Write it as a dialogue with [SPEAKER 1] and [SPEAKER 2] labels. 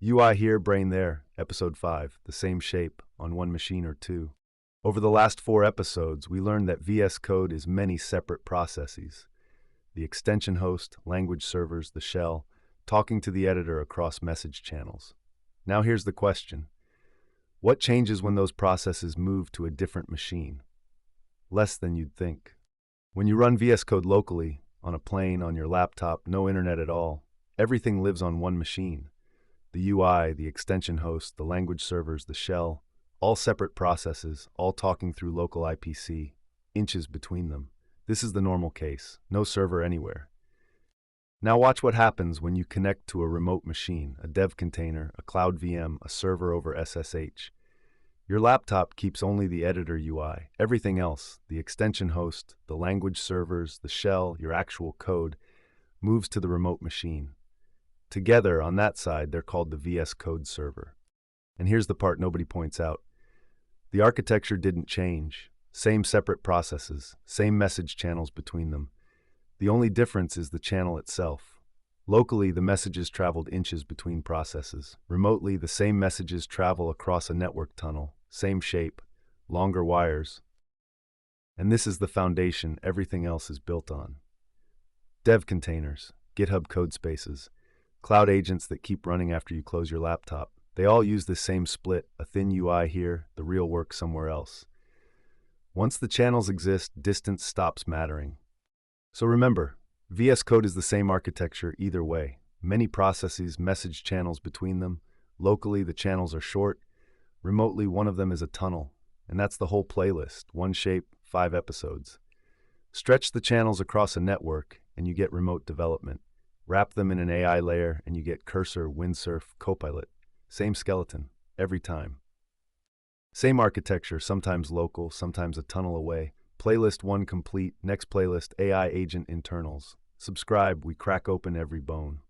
[SPEAKER 1] UI here, brain there, episode 5, the same shape, on one machine or two. Over the last 4 episodes, we learned that VS Code is many separate processes. The extension host, language servers, the shell, talking to the editor across message channels. Now here's the question. What changes when those processes move to a different machine? Less than you'd think. When you run VS Code locally, on a plane, on your laptop, no internet at all, everything lives on one machine. The UI, the extension host, the language servers, the shell, all separate processes, all talking through local IPC, inches between them. This is the normal case, no server anywhere. Now watch what happens when you connect to a remote machine, a dev container, a cloud VM, a server over SSH. Your laptop keeps only the editor UI. Everything else, the extension host, the language servers, the shell, your actual code, moves to the remote machine. Together, on that side, they're called the VS Code server. And here's the part nobody points out. The architecture didn't change. Same separate processes, same message channels between them. The only difference is the channel itself. Locally, the messages traveled inches between processes. Remotely, the same messages travel across a network tunnel, same shape, longer wires. And this is the foundation everything else is built on. Dev containers, GitHub code spaces, cloud agents that keep running after you close your laptop. They all use this same split, a thin UI here, the real work somewhere else. Once the channels exist, distance stops mattering. So remember, VS Code is the same architecture either way. Many processes, message channels between them. Locally, the channels are short. Remotely, one of them is a tunnel. And that's the whole playlist, one shape, 5 episodes. Stretch the channels across a network, and you get remote development. Wrap them in an AI layer, and you get Cursor, Windsurf, Copilot. Same skeleton, every time. Same architecture, sometimes local, sometimes a tunnel away. Playlist 1 complete, next playlist AI agent internals. Subscribe, we crack open every bone.